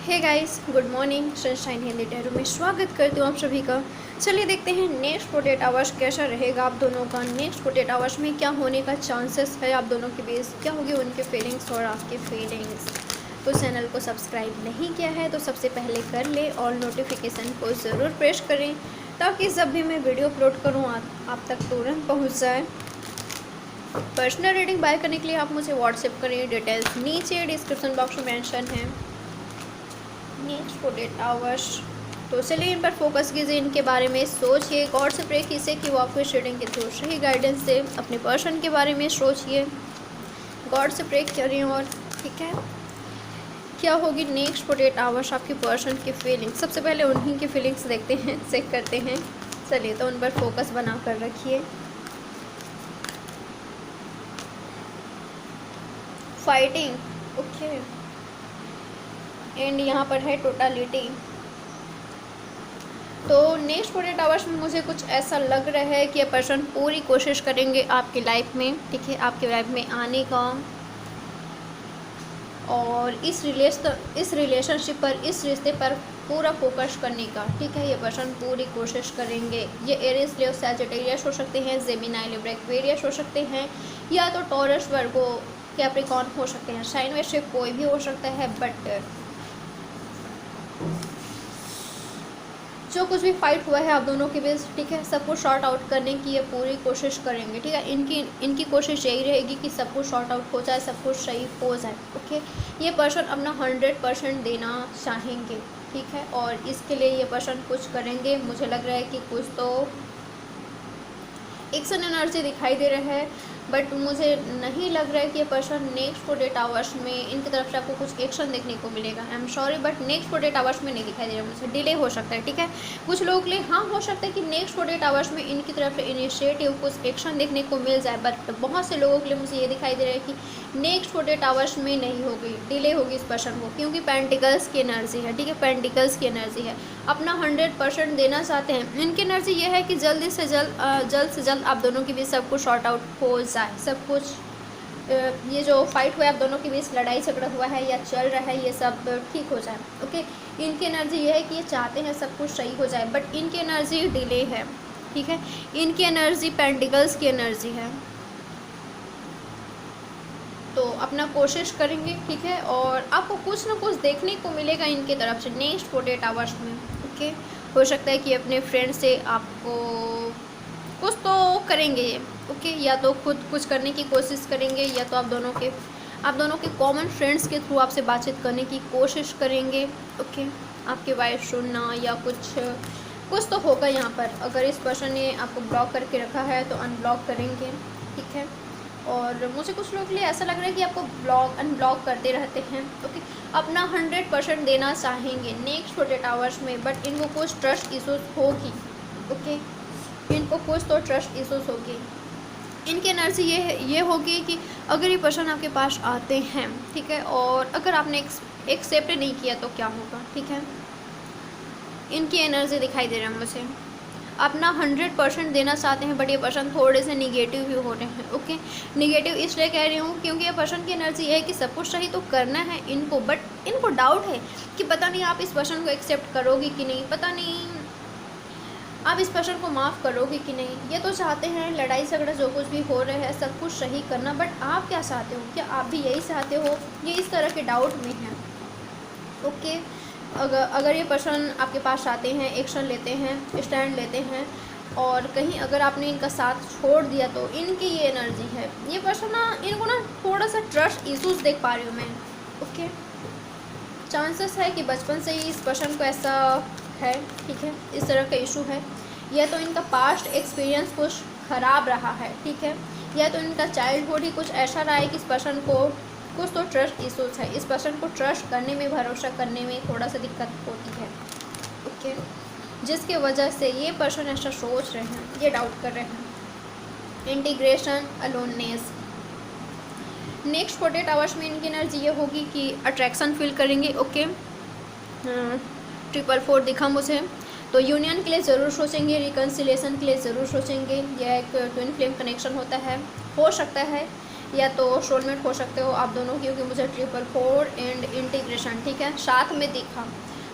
हे guys, good morning. Sunshine Hindi tarot में स्वागत करती हूँ आप सभी का। चलिए देखते हैं नेक्स्ट 48 आवर्स कैसा रहेगा आप दोनों का। नेक्स्ट 48 आवर्स में क्या होने का चांसेस है आप दोनों के बीच, क्या होगी उनके फीलिंग्स और आपके फीलिंग्स। तो चैनल को सब्सक्राइब नहीं किया है तो सबसे पहले कर ले और नोटिफिकेशन को ज़रूर प्रेस करें ताकि जब भी मैं वीडियो अपलोड करूँ आप तक तुरंत पहुँच जाए। पर्सनल रीडिंग बाय करने के लिए आप मुझे व्हाट्सएप करें, डिटेल्स नीचे डिस्क्रिप्शन बॉक्स में मेंशन है। नेक्स्ट 48 आवर्स, तो चलिए इन पर फोकस कीजिए, इनके बारे में सोचिए, गॉड से प्रे कीजिए कि वो आपको रीडिंग के थ्रू सही गाइडेंस दे। अपने पर्सन के बारे में सोचिए, गॉड से प्रे करें। और ठीक है, क्या होगी नेक्स्ट 48 आवर्स आपके पर्सन की फीलिंग्स। सबसे पहले उन्हीं की फीलिंग्स देखते हैं, चेक करते हैं। चलिए तो उन पर फोकस बना कर रखिए। फाइटिंग, ओके, एंड यहाँ पर है टोटलिटी। तो नेक्स्ट 48 आवर्स में मुझे कुछ ऐसा लग रहा है कि ये पर्सन पूरी कोशिश करेंगे आपकी लाइफ में, ठीक है, आपके लाइफ में आने का और इस रिलेशनशिप पर, इस रिश्ते पर पूरा फोकस करने का। ठीक है, ये पर्सन पूरी कोशिश करेंगे। ये एरिस, लियो, सैजिटेरियस हो सकते हैं, जेमिनी, लिब्रा, एक्वेरियस हो सकते हैं, या तो टॉरस, वर्गो, कैप्रिकॉर्न हो सकते हैं। साइन में से कोई भी हो सकता है, बट जो कुछ भी फाइट हुआ है आप दोनों के बीच, ठीक है, सब कुछ शॉर्ट आउट करने की ये पूरी कोशिश करेंगे। ठीक है, इनकी कोशिश यही रहेगी कि सब कुछ शॉर्ट आउट हो जाए, सब कुछ सही हो जाए। ओके, ये पर्सन अपना 100% देना चाहेंगे। ठीक है, और इसके लिए ये पर्सन कुछ करेंगे। मुझे लग रहा है कि कुछ तो एक्शन एनर्जी दिखाई दे रहा है, बट मुझे नहीं लग रहा है कि ये पर्सन नेक्स्ट 48 आवर्स में इनकी तरफ से आपको कुछ एक्शन देखने को मिलेगा। I am sorry, but next 48 hours में नहीं दिखाई दे रहा मुझे। डिले हो सकता है, ठीक है, कुछ लोगों के लिए हाँ हो सकता है कि नेक्स्ट 48 आवर्स में इनकी तरफ से इनिशिएटिव, कुछ एक्शन देखने को मिल जाए, बट बहुत से लोगों के लिए मुझे ये दिखाई दे रहा है कि नेक्स्ट 48 आवर्स में नहीं होगी, डिले होगी इस पर्सन को, क्योंकि पेंटिकल्स की एनर्जी है। ठीक है, पेंटिकल्स की एनर्जी है, अपना 100% देना चाहते हैं। इनकी एनर्जी ये है कि जल्द से जल्द आप दोनों के बीच सब कुछ शॉर्ट आउट हो जाए, सब कुछ ये जो फाइट हुआ है आप दोनों के बीच, लड़ाई झगड़ा हुआ है या चल रहा है, ये सब ठीक हो जाए। ओके, इनकी एनर्जी ये है कि ये चाहते हैं सब कुछ सही हो जाए, बट इनकी एनर्जी डिले है। ठीक है, इनकी एनर्जी पेंटिकल्स की एनर्जी है, तो अपना कोशिश करेंगे। ठीक है, और आपको कुछ ना कुछ देखने को मिलेगा इनकी तरफ से नेक्स्ट 48 आवर्स में। ओके, हो सकता है कि अपने फ्रेंड से आपको कुछ तो करेंगे ये। ओके, या तो खुद कुछ करने की कोशिश करेंगे, या तो आप दोनों के कॉमन फ्रेंड्स के थ्रू आपसे बातचीत करने की कोशिश करेंगे। ओके, आपकी वॉइस सुनना या कुछ तो होगा यहाँ पर। अगर इस पर्सन ने आपको ब्लॉक करके रखा है तो अनब्लॉक करेंगे। ठीक है, और मुझे कुछ लोगों के लिए ऐसा लग रहा है कि आपको अनब्लॉक करते रहते हैं। ओके, अपना 100% देना चाहेंगे नेक्स्ट 48 आवर्स में, बट इनको कुछ ट्रस्ट इशूज़ होगी। ओके, इनको कुछ तो ट्रस्ट इशूज़ होगी। इनकी एनर्जी ये होगी कि अगर ये पर्सन आपके पास आते हैं, ठीक है, और अगर आपने एक्सेप्ट नहीं किया तो क्या होगा। ठीक है, इनकी एनर्जी दिखाई दे रहा है मुझे, अपना 100% देना चाहते हैं, बट ये पर्सन थोड़े से निगेटिव भी हो रहे हैं। ओके, निगेटिव इसलिए कह रही हूँ क्योंकि ये पर्सन की एनर्जी ये है कि सब कुछ सही तो करना है इनको, बट इनको डाउट है कि पता नहीं आप इस पर्सन को एक्सेप्ट करोगे कि नहीं, पता नहीं आप इस पर्सन को माफ़ करोगे कि नहीं। ये तो चाहते हैं लड़ाई झगड़ा जो कुछ भी हो रहा है सब कुछ सही करना, बट आप क्या चाहते हो, क्या आप भी यही चाहते हो, ये इस तरह के डाउट में हैं। ओके, अगर ये पर्सन आपके पास आते हैं, एक्शन लेते हैं, स्टैंड लेते हैं, और कहीं अगर आपने इनका साथ छोड़ दिया तो इनकी ये एनर्जी है, ये पर्सन इनको थोड़ा सा ट्रस्ट इशूज़ देख पा रही हूँ मैं। ओके, चांसेस है कि बचपन से ही इस पर्सन को ऐसा है, ठीक है, इस तरह का इशू है, या तो इनका पास्ट एक्सपीरियंस कुछ ख़राब रहा है। ठीक है, या तो इनका चाइल्डहुड ही कुछ ऐसा रहा है कि इस पर्सन को कुछ तो ट्रस्ट इशूज़ है, इस पर्सन को ट्रस्ट करने में, भरोसा करने में थोड़ा सा दिक्कत होती है। ओके, जिसके वजह से ये पर्सन ऐसा सोच रहे हैं, ये डाउट कर रहे हैं। इंटीग्रेशन, अलोननेस, नेक्स्ट 48 आवर्स में इनकी एनर्जी ये होगी कि अट्रैक्शन फील करेंगे। ओके, 444 दिखा मुझे, तो यूनियन के लिए ज़रूर सोचेंगे, रिकन्सिलेशन के लिए ज़रूर सोचेंगे। यह एक ट्विन फ्लेम कनेक्शन होता है, हो सकता है या तो सोलमेट हो सकते हो आप दोनों, क्योंकि मुझे 444 एंड इंटीग्रेशन, ठीक है, साथ में दिखा।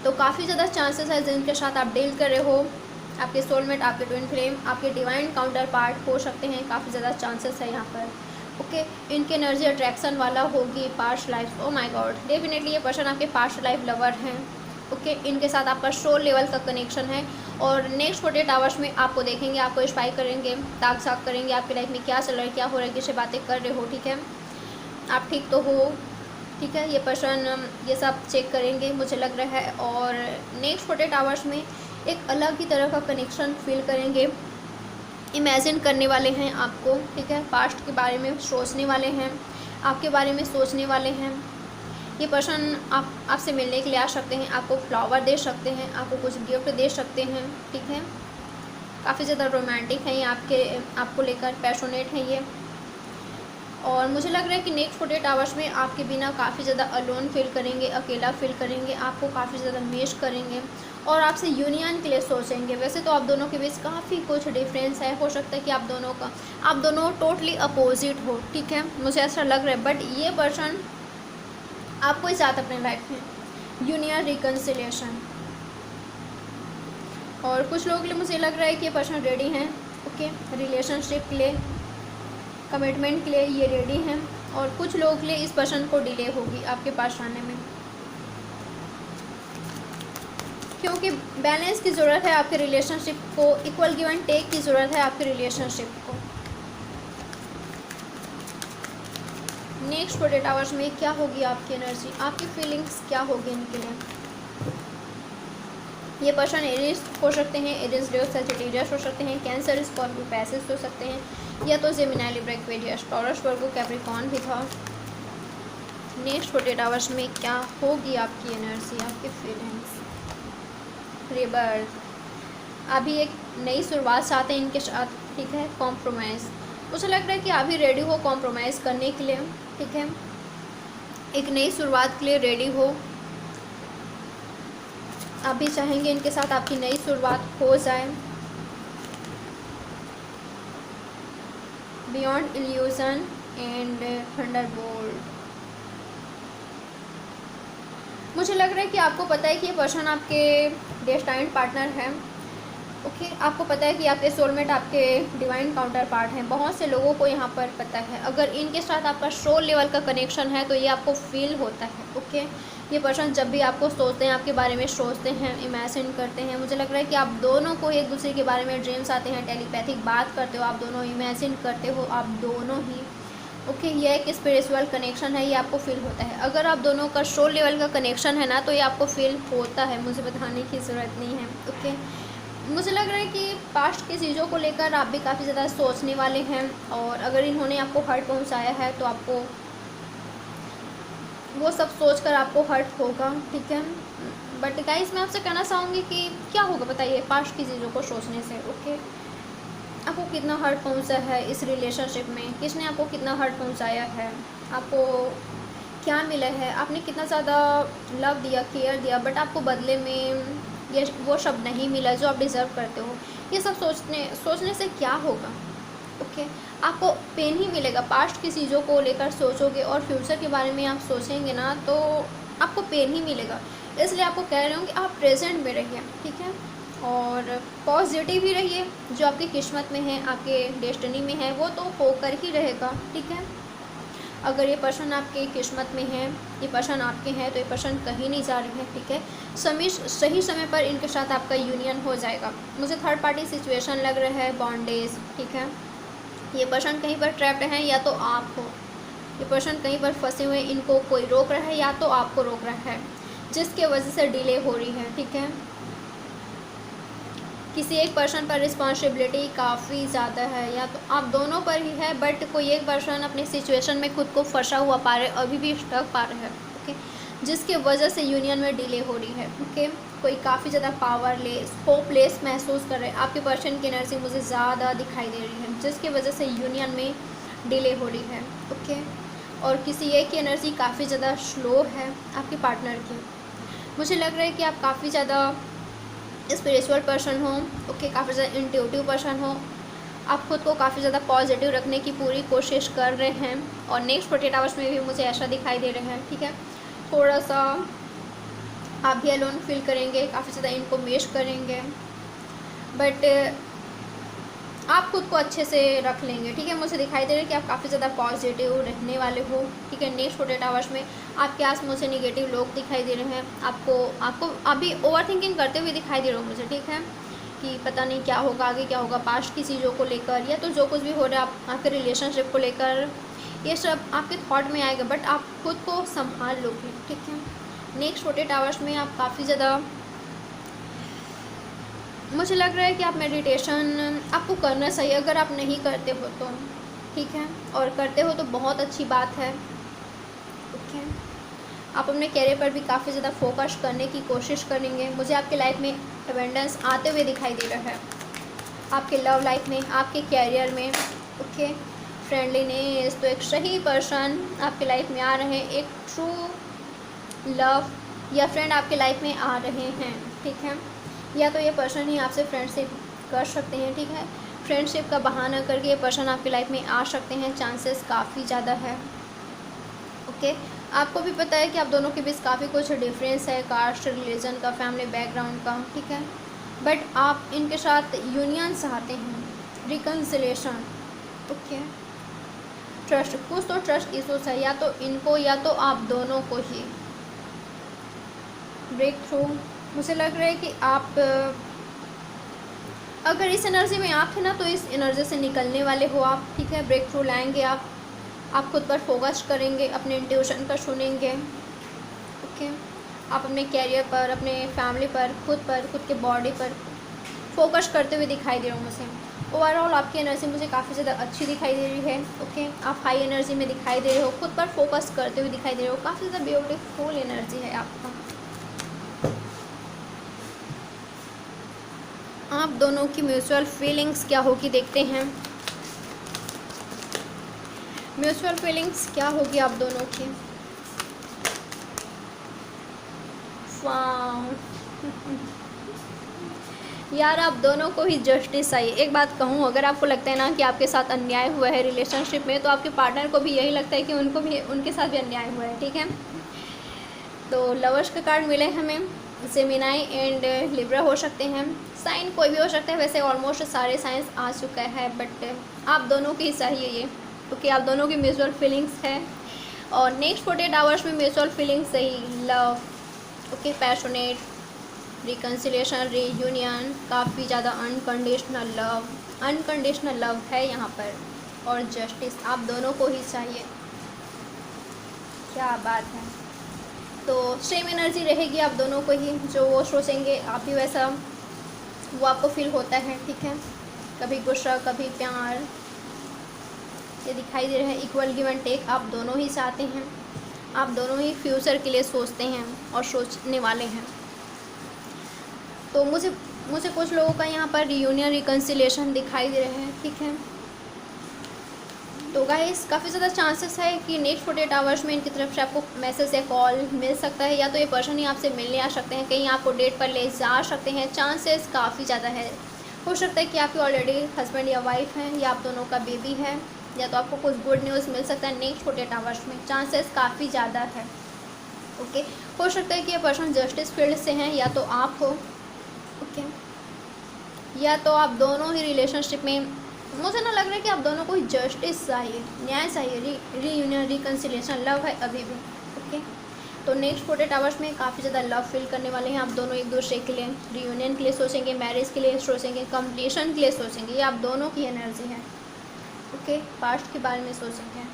तो काफ़ी ज़्यादा चांसेस है जिनके साथ आप डील कर रहे हो, आपके सोलमेट, आपके ट्विन फ्लेम, आपके डिवाइन काउंटर पार्ट हो सकते हैं। काफ़ी ज़्यादा चांसेस है यहाँ पर। ओके, इनकी एनर्जी अट्रैक्शन वाला होगी past life. Oh my God, definitely ये पर्सन आपके पास्ट लाइफ लवर हैं। ओके, इनके साथ आपका सोल लेवल का कनेक्शन है और नेक्स्ट 48 आवर्स में आपको देखेंगे, आपको स्पाई करेंगे, ताक झाक करेंगे आपकी लाइफ में क्या चल रहा है, क्या हो रहा है, किससे बातें कर रहे हो, ठीक है, आप ठीक तो हो, ठीक है। ये पर्सन ये सब चेक करेंगे मुझे लग रहा है। और नेक्स्ट 48 आवर्स में एक अलग ही तरह का कनेक्शन फील करेंगे, इमेजिन करने वाले हैं आपको, ठीक है, पास्ट के बारे में सोचने वाले हैं, आपके बारे में सोचने वाले हैं। ये पर्सन आपसे मिलने के लिए आ सकते हैं, आपको फ्लावर दे सकते हैं, आपको कुछ गिफ्ट दे सकते हैं, ठीक है। काफ़ी ज़्यादा रोमांटिक है ये आपको लेकर, पैशनेट है ये। और मुझे लग रहा है कि नेक्स्ट 48 आवर्स में आपके बिना काफ़ी ज़्यादा अलोन फील करेंगे, अकेला फील करेंगे, आपको काफ़ी ज़्यादा मिस करेंगे और आपसे यूनियन के लिए सोचेंगे। वैसे तो आप दोनों के बीच काफ़ी कुछ डिफरेंस है, हो सकता है कि आप दोनों टोटली अपोजिट हो, ठीक है, मुझे ऐसा लग रहा है। बट ये पर्सन आपको ही चाहता अपने लाइफ में, यूनियन, रिकन्सिलिएशन। और कुछ लोगों के लिए मुझे लग रहा है कि ये पर्सन रेडी हैं, ओके, रिलेशनशिप के लिए, कमिटमेंट के लिए ये रेडी हैं। और कुछ लोगों के लिए इस पर्सन को डिले होगी आपके पास आने में, क्योंकि बैलेंस की ज़रूरत है आपके रिलेशनशिप को, इक्वल गिव एंड टेक की ज़रूरत है आपके रिलेशनशिप को। नेक्स्ट 48 आवर्स में क्या होगी आपकी एनर्जी, आपकी फीलिंग्स क्या होगी इनके लिए। ये पर्सन एरियस हो सकते हैं, एरियस, लियो, सजिटेरियस हो सकते हैं, कैंसर, स्कॉर्पियो, पैसेज हो सकते हैं, या तो जेमिनी, लिब्रा, एक्वेरियस, टॉरस, वर्गो, कैप्रिकॉर्न भी था। नेक्स्ट 48 आवर्स में क्या होगी आपकी एनर्जी, आपकी फीलिंग्स। रिबर्थ, अभी एक नई शुरुआत चाहते हैं इनके साथ, ठीक है। कॉम्प्रोमाइज़, मुझे लग रहा है कि अभी रेडी हो कॉम्प्रोमाइज़ करने के लिए, ठीक है, एक नई शुरुआत के लिए रेडी हो। आप भी चाहेंगे इनके साथ आपकी नई शुरुआत हो जाए। बियॉन्ड इल्यूजन एंड थंडरबोल्ट, मुझे लग रहा है कि आपको पता है कि ये पर्सन आपके डेस्टाइन्ड पार्टनर है, ओके। आपको पता है कि आपके सोलमेट आपके डिवाइन काउंटर पार्ट हैं। बहुत से लोगों को यहाँ पर पता है, अगर इनके साथ आपका सोल लेवल का कनेक्शन है तो ये आपको फील होता है, ओके। ये पर्सन जब भी आपको सोचते हैं, आपके बारे में सोचते हैं, इमेजिन करते हैं, मुझे लग रहा है कि आप दोनों को एक दूसरे के बारे में ड्रीम्स आते हैं, टेलीपैथिक बात करते हो, आप दोनों इमेजिन करते हो, आप दोनों ही, ओके। ये एक स्पिरिचुअल कनेक्शन है, ये आपको फील होता है। अगर आप दोनों का सोल लेवल का कनेक्शन है ना, तो ये आपको फील होता है, मुझे बताने की ज़रूरत नहीं है, ओके। मुझे लग रहा है कि पास्ट की चीज़ों को लेकर आप भी काफ़ी ज़्यादा सोचने वाले हैं, और अगर इन्होंने आपको हर्ट पहुंचाया है तो आपको वो सब सोचकर आपको हर्ट होगा, ठीक है। बट गाइस, मैं आपसे कहना चाहूँगी कि क्या होगा बताइए पास्ट की चीज़ों को सोचने से, ओके। आपको कितना हर्ट पहुंचा है इस रिलेशनशिप में, किसने आपको कितना हर्ट पहुंचाया है, आपको क्या मिला है, आपने कितना ज़्यादा लव दिया, केयर दिया, बट आपको बदले में ये वो सब नहीं मिला जो आप डिज़र्व करते हो। ये सब सोचने से क्या होगा, ओके। आपको पेन ही मिलेगा, पास्ट की चीज़ों को लेकर सोचोगे और फ्यूचर के बारे में आप सोचेंगे ना, तो आपको पेन ही मिलेगा। इसलिए आपको कह रही हूँ कि आप प्रेजेंट में रहिए, ठीक है, और पॉजिटिव ही रहिए। जो आपकी किस्मत में है, आपके डेस्टिनी में है, वो तो होकर ही रहेगा, ठीक है। अगर ये पर्सन आपके किस्मत में है, ये पर्सन आपके हैं, तो ये पर्सन कहीं नहीं जा रही है, ठीक है। सही समय पर इनके साथ आपका यूनियन हो जाएगा। मुझे थर्ड पार्टी सिचुएशन लग रहा है, बॉन्डेज, ठीक है। ये पर्सन कहीं पर ट्रैप्ड हैं, या तो आप हो, ये पर्सन कहीं पर फंसे हुए, इनको कोई रोक रहा है या तो आपको रोक रहा है, जिसके वजह से डिले हो रही है, ठीक है। किसी एक पर्सन पर रिस्पॉन्सिबिलिटी काफ़ी ज़्यादा है, या तो आप दोनों पर ही है, बट कोई एक पर्सन अपनी सिचुएशन में खुद को फंसा हुआ पा रहे, अभी भी स्टक पा रहे हैं, ओके, जिसके वजह से यूनियन में डिले हो रही है, ओके। कोई काफ़ी ज़्यादा पावरलेस, होपलेस महसूस कर रहे हैं। आपके पर्सन की एनर्जी मुझे ज़्यादा दिखाई दे रही है, जिसकी वजह से यूनियन में डिले हो रही है, ओके। और किसी एक की एनर्जी काफ़ी ज़्यादा स्लो है आपके पार्टनर की। मुझे लग रहा है कि आप काफ़ी ज़्यादा स्पिरिचुअल पर्सन हो, ओके, काफ़ी ज़्यादा इंट्यूटिव पर्सन हो, आप खुद को काफ़ी ज़्यादा पॉजिटिव रखने की पूरी कोशिश कर रहे हैं और नेक्स्ट 48 आवर्स में भी मुझे ऐसा दिखाई दे रहा है, ठीक है। थोड़ा सा आप भी अलोन फील करेंगे, काफ़ी ज़्यादा इनको मिस करेंगे, बट आप खुद को अच्छे से रख लेंगे, ठीक है। मुझे दिखाई दे रहा है कि आप काफ़ी ज़्यादा पॉजिटिव रहने वाले हो, ठीक है। नेक्स्ट 48 आवर्स में आपके आस मुझे नेगेटिव लोग दिखाई दे रहे हैं, आपको अभी ओवर थिंकिंग करते हुए दिखाई दे रहे हो मुझे, ठीक है, कि पता नहीं क्या होगा, आगे क्या होगा, पास्ट की चीज़ों को लेकर या तो जो कुछ भी हो रहा है आपके रिलेशनशिप को लेकर, ये सब आपके थॉट में आएगा, बट आप खुद को संभाल लोगे, ठीक है। नेक्स्ट 48 आवर्स में आप काफ़ी ज़्यादा, मुझे लग रहा है कि आप मेडिटेशन आपको करना चाहिए अगर आप नहीं करते हो तो, ठीक है, और करते हो तो बहुत अच्छी बात है, ठीक है। आप अपने कैरियर पर भी काफ़ी ज़्यादा फोकस करने की कोशिश करेंगे। मुझे आपके लाइफ में अबेंडेंस आते हुए दिखाई दे रहा है, आपके लव लाइफ में, आपके कैरियर में, ओके। फ्रेंडलीनेस, तो एक सही पर्सन आपके लाइफ में आ रहे हैं, एक ट्रू लव या फ्रेंड आपके लाइफ में आ रहे हैं, ठीक है। या तो ये पर्सन ही आपसे फ्रेंडशिप कर सकते हैं, ठीक है। फ्रेंडशिप का बहाना करके ये पर्सन आपकी लाइफ में आ सकते हैं, चांसेस काफ़ी ज़्यादा है, ओके। आपको भी पता है कि आप दोनों के बीच काफ़ी कुछ डिफरेंस है, कास्ट, रिलीजन का, फैमिली बैकग्राउंड का, ठीक है, बट आप इनके साथ यूनियन चाहते हैं, रिकन्सिलेशन, ओके। ट्रस्ट, कुछ तो ट्रस्ट इशूज है, या तो इनको या तो आप दोनों को ही। ब्रेक थ्रू, मुझे लग रहा है कि आप अगर इस एनर्जी में आप थे ना तो इस एनर्जी से निकलने वाले हो आप, ठीक है। ब्रेक थ्रू लाएंगे आप खुद पर फोकस करेंगे, अपने इंट्यूशन का सुनेंगे, ओके। आप अपने कैरियर पर, अपने फैमिली पर, खुद के बॉडी पर फोकस करते हुए दिखाई दे रहे हो मुझे। ओवरऑल आपकी एनर्जी मुझे काफ़ी ज़्यादा अच्छी दिखाई दे रही है, ओके। आप हाई एनर्जी में दिखाई दे रहे हो, खुद पर फोकस करते हुए दिखाई दे रहे हो, काफ़ी ज़्यादा ब्यूटीफुल एनर्जी है आपका। आप दोनों की म्यूचुअल फीलिंग्स क्या होगी देखते हैं। म्यूचुअल फीलिंग्स क्या होगी आप दोनों की। यार आप दोनों को ही जस्टिस चाहिए। एक बात कहूँ, अगर आपको लगता है ना कि आपके साथ अन्याय हुआ है रिलेशनशिप में, तो आपके पार्टनर को भी यही लगता है कि उनको भी, उनके साथ भी अन्याय हुआ है, ठीक है। तो लवर्स का कार्ड मिले हमें, जेमिनाई एंड लिब्रा हो सकते हैं, साइन कोई भी हो सकता है, वैसे ऑलमोस्ट सारे साइंस आ चुका है, बट आप दोनों की चाहिए ये, क्योंकि आप दोनों की म्यूचुअल फीलिंग्स है। और नेक्स्ट 48 आवर्स में म्यूचुअल फीलिंग्स सही, love, okay, passionate, reconciliation, reunion, काफ़ी ज़्यादा अनकंडीशनल लव है यहाँ पर, और जस्टिस आप दोनों को ही चाहिए। क्या बात है। तो सेम एनर्जी रहेगी आप दोनों को ही, जो वो सोचेंगे आप भी वैसा वो आपको फील होता है, ठीक है। कभी गुस्सा, कभी प्यार, ये दिखाई दे रहा है। इक्वल गिव एंड टेक आप दोनों ही चाहते हैं, आप दोनों ही फ्यूचर के लिए सोचते हैं और सोचने वाले हैं। तो मुझे कुछ लोगों का यहाँ पर रियूनियन, रिकन्सिलेशन दिखाई दे रहे हैं, ठीक है। तो गाइस काफ़ी ज़्यादा चांसेस है कि नेक्स्ट 48 आवर्स में इनकी तरफ से आपको मैसेज या कॉल मिल सकता है, या तो ये पर्सन ही आपसे मिलने आ सकते हैं, कहीं आपको डेट पर ले जा सकते हैं, चांसेस काफ़ी ज़्यादा है। हो सकता है कि आपकी ऑलरेडी हस्बैंड या वाइफ हैं, या आप दोनों का बेबी है, या तो आपको कुछ गुड न्यूज़ मिल सकता है नेक्स्ट 48 आवर्स में, चांसेस काफ़ी ज़्यादा है, ओके। हो सकता है कि ये पर्सन जस्टिस फील्ड से हैं, या तो आप हो, ओके, या तो आप दोनों ही रिलेशनशिप में, मुझे ना लग रहा है कि आप दोनों को ही जस्टिस चाहिए, न्याय चाहिए, रीयूनियन, रिकन्सिलेशन, लव है अभी भी, ओके। तो नेक्स्ट 48 आवर्स में काफ़ी ज़्यादा लव फील करने वाले हैं आप दोनों एक दूसरे के लिए, रीयूनियन के लिए सोचेंगे, मैरिज के लिए सोचेंगे, कंप्लीशन के लिए सोचेंगे, ये आप दोनों की एनर्जी है, ओके। पास्ट के बारे में सोचेंगे।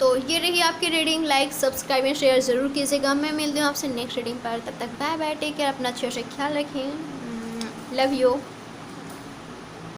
तो ये रही आपकी reading, like, subscribe and share ज़रूर कीजिएगा। मैं मिलती हूँ आपसे नेक्स्ट रीडिंग पर, तब तक बाय बाय, टेक केयर, अपना अच्छे से ख्याल रखें, लव यू।